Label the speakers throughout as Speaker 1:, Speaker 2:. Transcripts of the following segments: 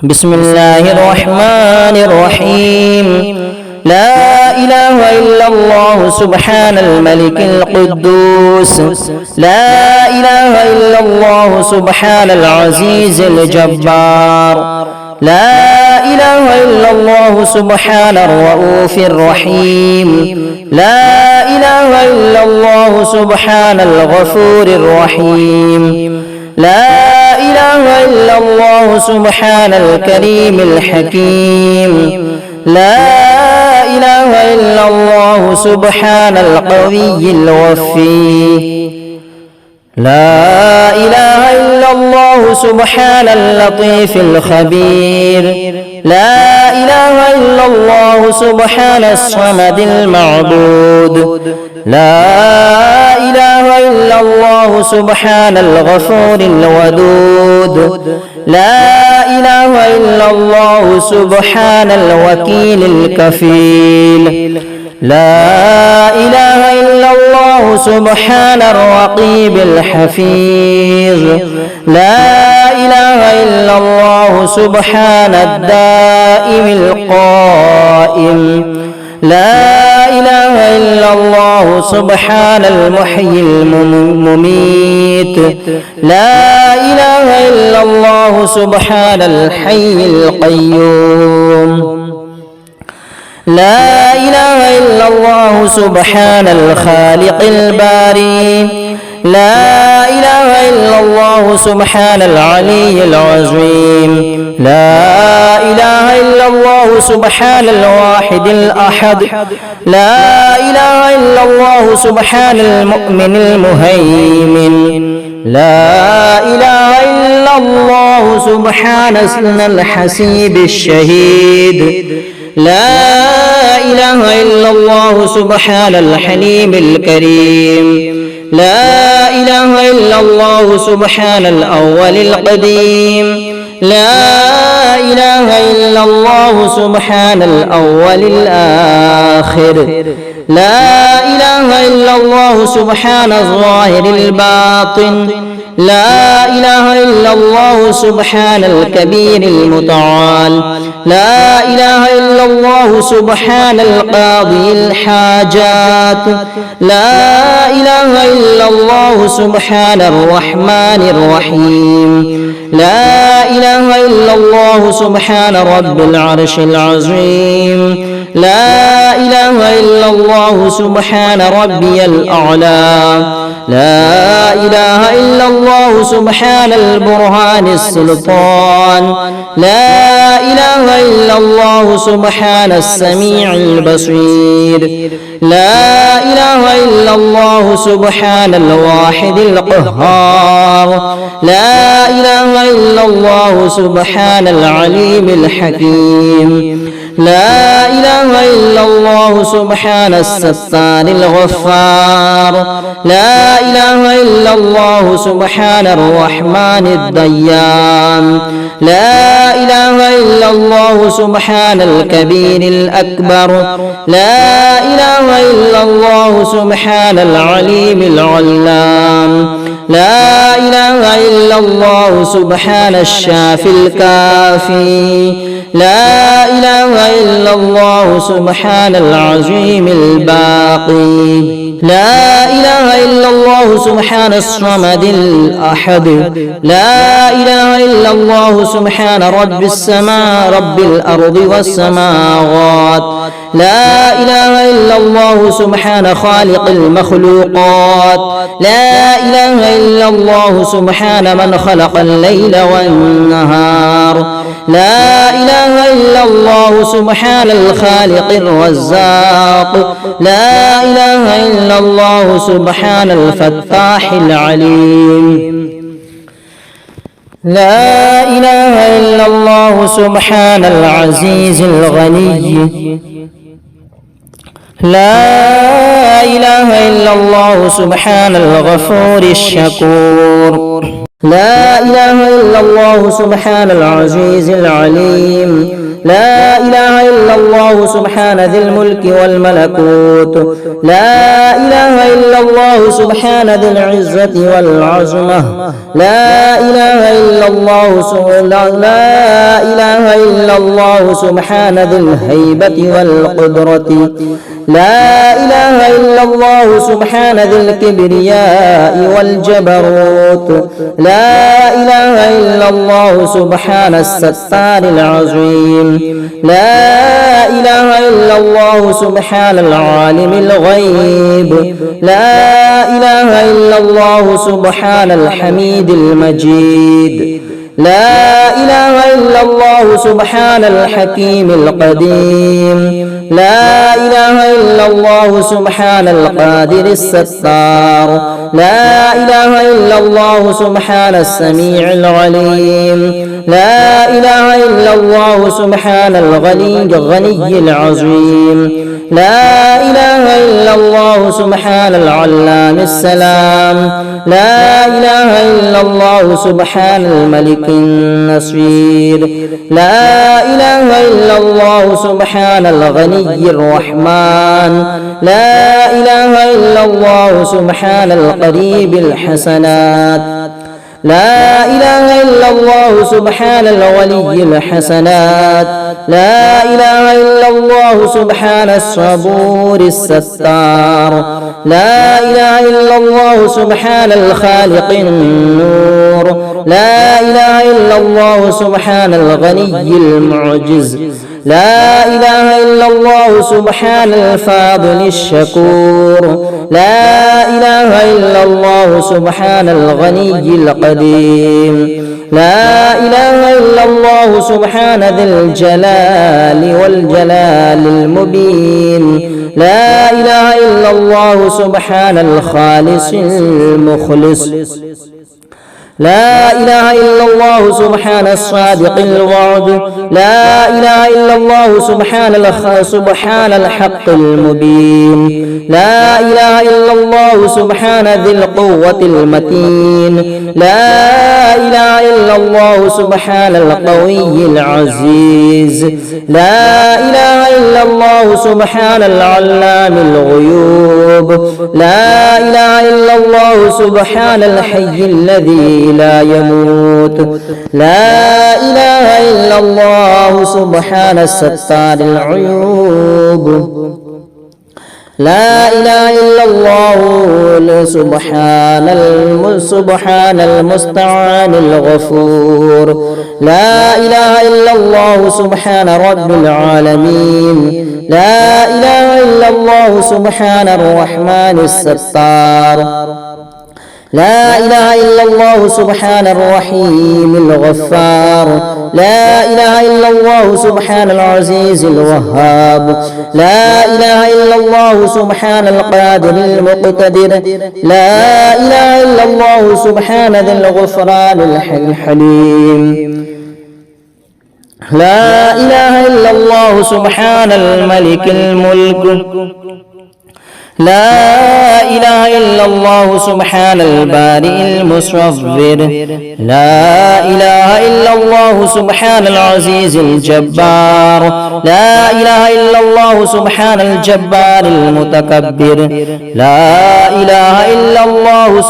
Speaker 1: بسم الله الرحمن الرحيم. لا إله إلا الله سبحان الملك القدوس. لا إله إلا الله سبحان العزيز الجبار. لا إله إلا الله سبحان الرؤوف الرحيم. لا إله إلا الله سبحان الغفور الرحيم. لا إله إلا الله سبحان الكريم الحكيم. لا إله إلا الله سبحان القوي الوفي. لا إله إلا الله سبحان اللطيف الخبير. لا إله إلا الله سبحان الصمد المعبود. لا إله إلا الله سبحان الغفور الودود. لا إله إلا الله سبحان الوكيل الكفيل. لا إله إلا الله سبحان الرقيب الحفيظ. لا إله إلا الله سبحان الدائم القائم. لا إله إلا الله سبحان المحيي المميت. لا إله إلا الله سبحان الحي القيوم. لا إله إلا الله سبحان الخالق الباري. لا إله إلا الله سبحان العلي العظيم. لا إله إلا الله سبحان الواحد الأحد. لا إله إلا الله سبحان المؤمن المهيمن. لا إله إلا الله سبحان الحسيب الشهيد. لا إله إلا الله سبحان الحليم الكريم. لا إله إلا الله سبحان الأول القديم. لا إله إلا الله سبحان الأول الآخر. لا إله إلا الله سبحان الظاهر الباطن. لا إله إلا الله سبحان الكبير المتعال. لا إله إلا الله سبحان القاضي الحاجات. لا إله إلا الله سبحان الرحمن الرحيم. لا إله إلا الله سبحان رب العرش العظيم. لا إله إلا الله سبحان ربي الأعلى. لا إله إلا الله سبحان البرهان السلطان. لا إله إلا الله سبحان السميع البصير. لا إله إلا الله سبحان الواحد القهار. لا إله إلا الله سبحان العليم الحكيم. لا إله إلا الله سبحان الستار الغفار. لا إله إلا الله سبحان الرحمن الديان. لا إله إلا الله سبحان الكبير الأكبر. لا إله إلا الله سبحان العليم العلام. لا إله إلا الله سبحان الشافي الكافي. لا إله إلا الله سبحان العظيم الباقي. لا إله إلا الله سبحان الصمد الأحد. لا إله إلا الله سبحان رب السماء رب الأرض والسماوات. لا إله إلا الله سبحان خالق المخلوقات. لا إله إلا الله سبحان من خلق الليل والنهار. لا إله إلا الله سبحان الخالق الرزاق. لا إله إلا الله سبحان الفتاح العليم. لا إله إلا الله سبحان العزيز الغني. لا إله إلا الله سبحان الغفور الشكور. لا إله إلا الله سبحان العزيز العليم. لا إله إلا الله سبحان ذي الملك والملكوت. لا إله إلا الله سبحان ذي العزة والعظمة. لا إله إلا الله سبحان ذي الهيبة والقدرة. لا إله إلا الله سبحان ذي الكبرياء والجبروت. لا إله إلا الله سبحان الستار العظيم. لا إله إلا الله سبحان العالم الغيب. لا إله إلا الله سبحان الحميد المجيد. لا إله إلا الله سبحان الحكيم القديم. لا إله إلا الله سبحان القادر الستار. لا إله إلا الله سبحان السميع العليم. لا إله إلا الله سبحان الغني العظيم. لا إله إلا الله سبحان العلام السلام. لا إله إلا الله سبحان الملك النصير. لا إله إلا الله سبحان الغني الرحمن. لا إله إلا الله سبحان القريب الحسنات. لا إله إلا الله سبحان الولي الحسنات. لا إله إلا الله سبحان الصبور الستار. لا إله إلا الله سبحان الخالق النور. لا إله إلا الله سبحان الغني المعجز. لا إله إلا الله سبحان الفاضل الشكور. لا إله إلا الله سبحان الغني القديم. لا إله إلا الله سبحان ذي الجلال والجلال المبين. لا إله إلا الله سبحان الخالص المخلص. لا إله إلا الله سبحان الصادق الوعد. لا إله إلا الله سبحان الحق المبين. لا إله إلا الله سبحان ذي القوة المتين. لا إله إلا الله سبحان القوي العزيز. لا إله إلا الله سبحان العلام الغيوب. لا إله إلا الله سبحان الحي الذي لا يموت. لا إله إلا الله سبحان الستار العيوب. لا إله إلا الله سبحان المستعان الغفور. لا إله إلا الله سبحان رب العالمين. لا إله إلا الله سبحان الرحمن الستار. لا إله إلا الله سبحان الرحيم الغفار. لا إله إلا الله سبحان العزيز الوهاب. لا إله إلا الله سبحان القادر المقتدر. لا إله إلا الله سبحان ذي الغفران الحليم. لا إله إلا الله سبحان الملك الملك. لا إله إلا الله سبحان البارئ المصور. لا إله إلا الله سبحان العزيز الجبار. لا إله إلا الله سبحان الجبار المتكبر. لا إله إلا الله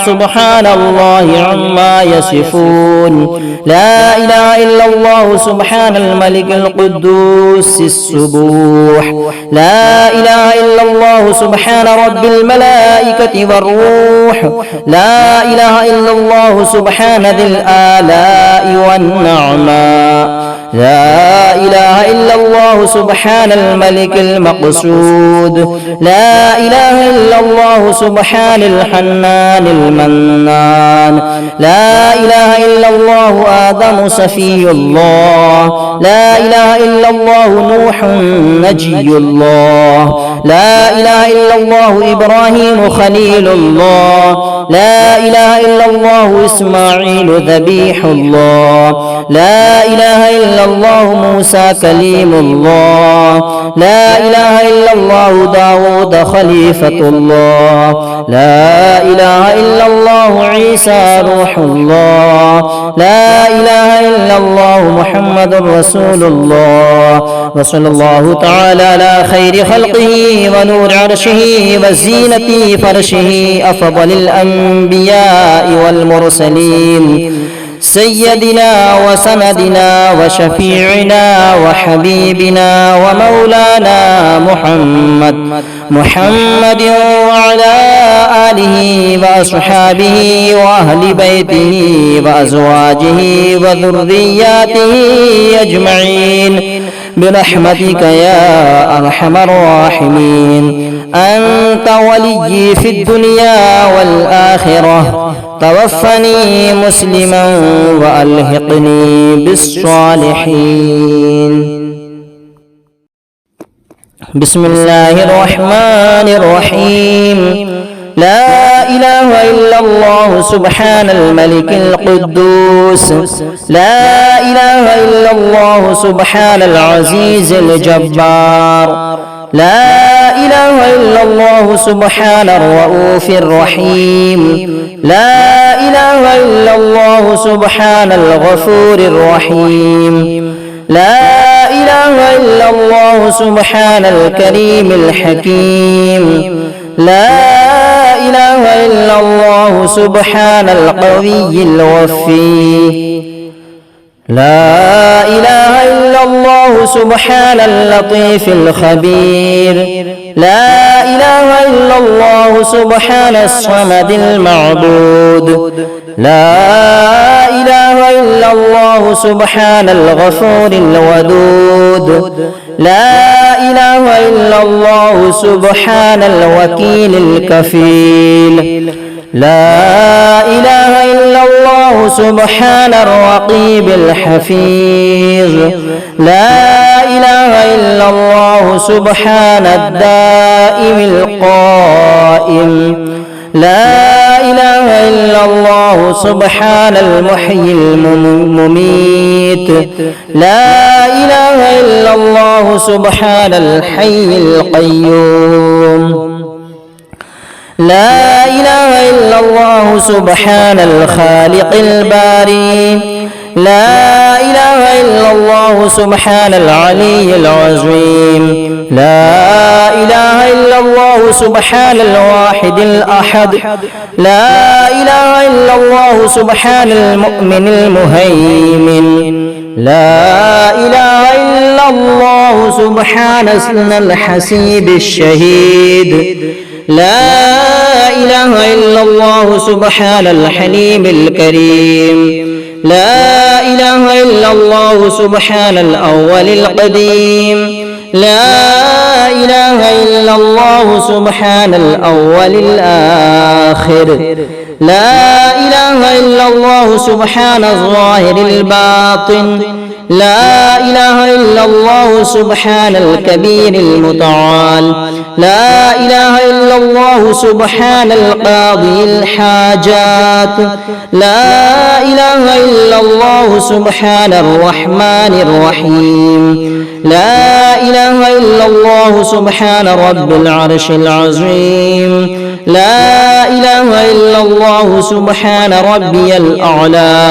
Speaker 1: سبحان الله عما يصفون. لا إله إلا الله سبحان الملك القدوس السبوح. لا إله إلا الله سبحان رب الملائكة والروح. لا إله إلا الله سبحان ذي الآلاء والنعماء. لا إله إلا الله سبحان الملك المقصود. لا إله إلا الله سبحان الحنان المنان. لا إله إلا الله آدم صفي الله. لا إله إلا الله نوح نجي الله. لا إله إلا الله إبراهيم خليل الله. لا إله إلا الله إسماعيل ذبيح الله. لا إله إلا إلا الله موسى كليم الله، لا إله إلا الله داود خليفة الله، لا إله إلا الله عيسى روح الله، لا إله إلا الله محمد رسول الله. وصلى الله تعالى على خير خلقه ونور عرشه وزينة فرشه أفضل الأنبياء والمرسلين سيدنا وسندنا وشفيعنا وحبيبنا ومولانا محمد وعلى آله وأصحابه وأهل بيته وأزواجه وذرياته أجمعين برحمتك يا أرحم الراحمين. أنت ولي في الدنيا والآخرة، توفني مسلما وألحقني بالصالحين. بسم الله الرحمن الرحيم. لا إله إلا الله سبحان الملك القدوس، لا إله إلا الله سبحان العزيز الجبار، لا إله إلا الله سبحان الرؤوف الرحيم، لا إله إلا الله سبحان الغفور الرحيم، لا إله إلا الله سبحان الكريم الحكيم، لا إله إلا الله سبحان القوي الوفي، لا إله إلا الله سبحان اللطيف الخبير، لا إله إلا الله سبحان الصمد المعبود، لا إله إلا الله سبحان الغفور الودود، لا إله إلا الله سبحان الوكيل الكفيل، لا إله إلا الله سبحان الرقيب الحفيظ، لا إله إلا الله سبحان الدائم القائم، لا إله إلا الله سبحان المحيي المميت، لا إله إلا الله سبحان الحي القيوم، لا إله إلا الله سبحان الخالق الباري، لا إله إلا الله سبحان العلي العظيم، لا إله إلا الله سبحان الواحد الأحد، لا إله إلا الله سبحان المؤمن المهيمن، لا إله إلا الله سبحان الحسيب الشهيد، لا إله إلا الله سبحان الحليم الكريم، لا إله إلا الله سبحان الأول القديم، لا إله إلا الله سبحان الأول الآخر، لا إله إلا الله سبحان الظاهر الباطن، لا إله إلا الله سبحان الكبير المتعال، لا إله إلا الله سبحان القاضي الحاجات، لا إله إلا الله سبحان الرحمن الرحيم، لا إله إلا الله سبحان رب العرش العظيم، لا إله إلا الله سبحان ربي الأعلى،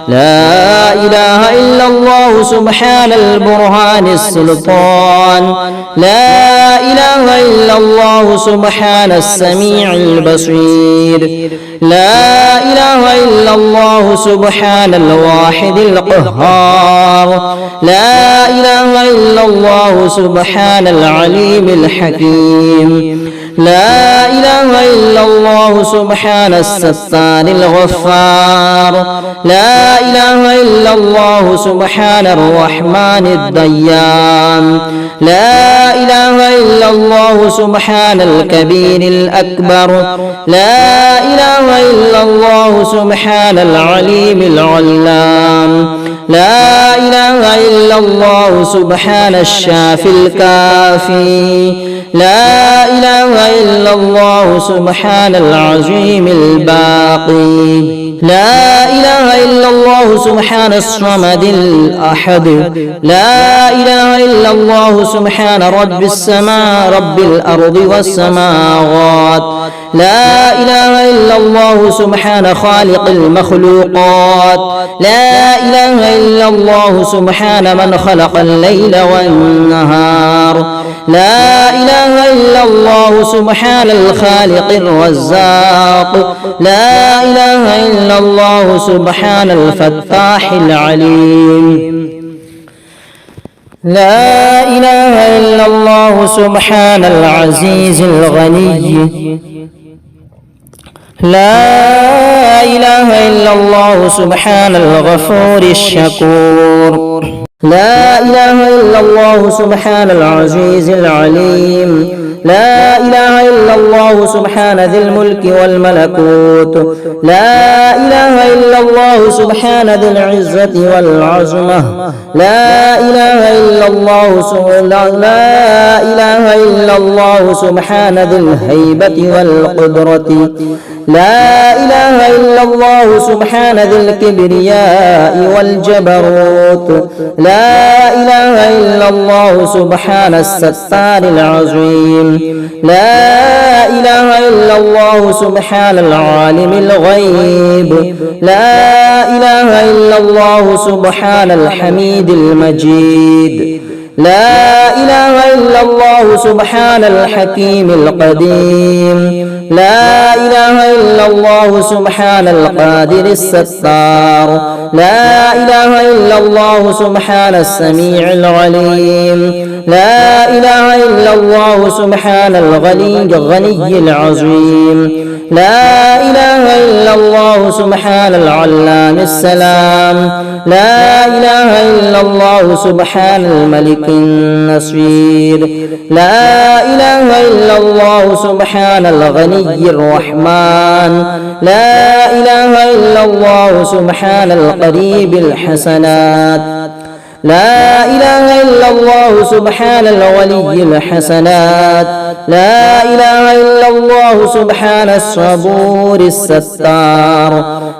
Speaker 1: لا إله إلا الله سبحان البرهان السلطان، لا إله إلا الله سبحان السميع البصير، لا إله إلا الله سبحان الواحد القهار، لا إله إلا الله سبحان العليم الحكيم، لا إله إلا الله سبحان الستار الغفار، لا إله إلا الله سبحان الرحمن الديان، لا إله إلا الله سبحان الكبير الأكبر، لا إله إلا الله سبحان العليم العلام، لا إله إلا الله سبحان الشافي الكافي، لا إله إلا الله سبحان العظيم الباقي. لا إله إلا الله سبحان الصمد الأحد. لا إله إلا الله سبحان رب السماء رب الأرض والسماوات. لا إله إلا الله سبحان خالق المخلوقات. لا إله إلا الله سبحان من خلق الليل والنهار. لا إله إلا الله سبحان الخالق الرزاق. لا إله إلا الله سبحان الفتاح العليم. لا إله إلا الله سبحان العزيز الغني. لا إله إلا الله سبحان الغفور الشكور. لا إله إلا الله سبحان العزيز العليم. لا إله إلا الله سبحان ذي الملك والملكوت. لا إله إلا الله سبحان ذي العزة والعظمة. لا إله إلا الله سبحان ذي الهيبة والقدرة. لا إله إلا الله سبحان ذي الكبرياء والجبروت. لا إله إلا الله سبحان الستار العظيم. لا إله إلا الله سبحان العالم الغيب. لا إله إلا الله سبحان الحميد المجيد. لا إله إلا الله سبحان الحكيم القديم. لا إله إلا الله سبحان القادر الستار. لا إله إلا الله سبحان السميع العليم. لا إله إلا الله سبحان الغني العظيم. لا إله إلا الله سبحان العلام السلام. لا إله إلا الله سبحان الملك النصير. لا إله إلا الله سبحان الغني الرحمن. لا إله إلا الله سبحان القريب الحسنات. لا إله إلا الله سبحان الولي الحسنات. لا إله إلا الله سبحان الصبور الستار.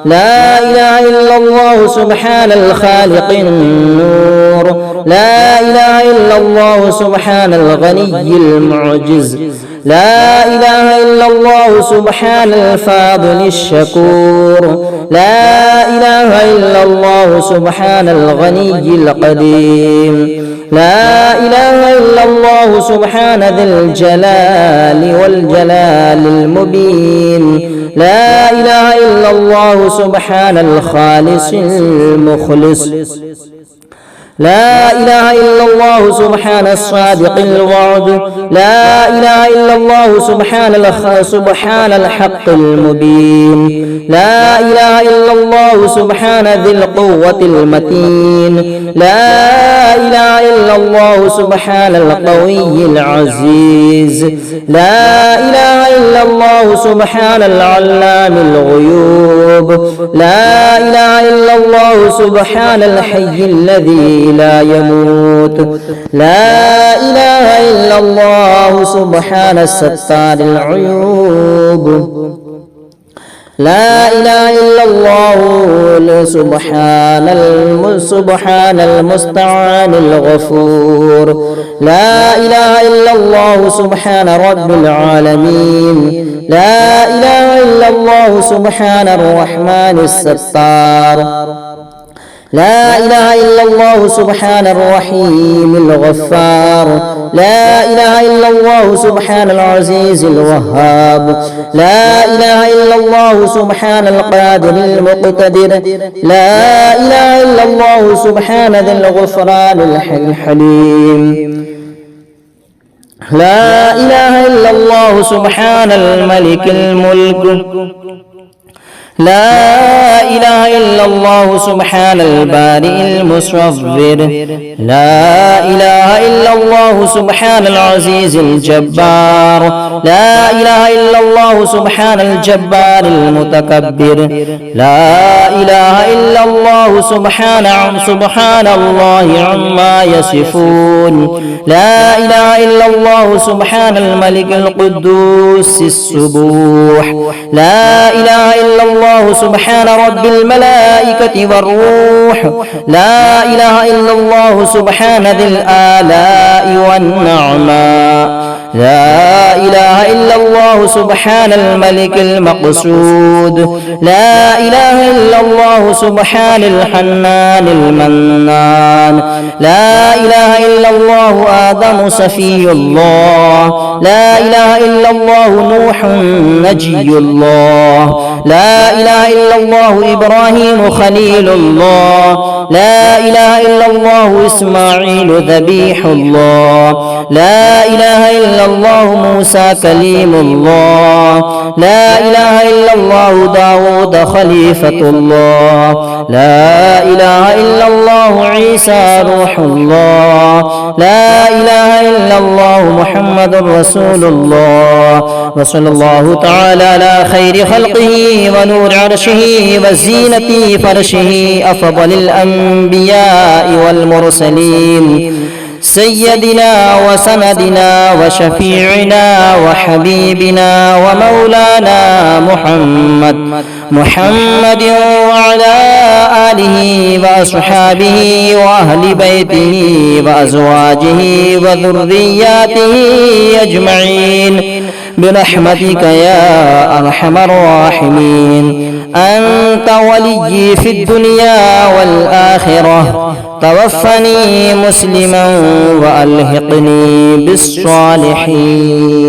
Speaker 1: لا إله إلا الله سبحان الخالق النور. لا إله إلا الله سبحان الغني المعجز. لا إله إلا الله سبحان الفاضل الشكور. لا إله إلا الله سبحان الغني القديم. لا إله إلا الله سبحان ذي الجلال والجلال المبين. لا إله إلا الله سبحان الخالص المخلص. لا إله إلا الله سبحان الصادق الوعد. لا إله إلا الله سبحان الحق المبين. لا إله إلا الله سبحان ذي القوة المتين. لا إله إلا الله سبحان القوي العزيز. لا إله إلا الله سبحان العلام الغيوب. لا إله إلا الله سبحان الحي الذي لا يموت. لا إله إلا الله سبحان الستار العيوب. لا إله إلا الله سبحان المستعان الغفور. لا إله إلا الله سبحان رب العالمين. لا إله إلا الله سبحان الرحمن الستار. لا إله إلا الله سبحان الرحيم الغفار. لا إله إلا الله سبحان العزيز الوهاب. لا إله إلا الله سبحان القادر المقتدر. لا إله إلا الله سبحان ذي الغفران الحليم. لا إله إلا الله سبحان الملك الملك. لا إله إلا الله سبحان البارئ المصور. لا إله إلا الله سبحان العزيز الجبار. لا إله إلا الله سبحان الجبار المتكبر. لا إله إلا الله سبحان الله عما يصفون. لا إله إلا الله سبحان الملك القدوس السبوح. لا إله إلا الله الله سبحان رب الملائكة والروح لا إله إلا الله سبحان ذي الآلاء والنعماء لا إله إلا الله سبحان الملك المقصود لا إله إلا الله سبحان الحنان المنان لا إله إلا الله آدم صفي الله لا إله إلا الله نوح نجي الله لا إله إلا الله إبراهيم خليل الله لا إله إلا الله إسماعيل ذبيح الله لا إله إلا الله موسى كليم الله لا إله إلا الله داود خليفة الله لا إله إلا الله عيسى روح الله لا إله إلا الله محمد رسول الله وصلى الله تعالى على خير خلقه ونور عرشه وزينة فرشه أفضل الأنبياء والمرسلين سيدنا وسندنا وشفيعنا وحبيبنا ومولانا محمد وعلى آله وأصحابه وأهل بيته وأزواجه وذرياته أجمعين برحمتك يا أرحم الراحمين أنت ولي في الدنيا والآخرة توفني مسلما وألحقني بالصالحين.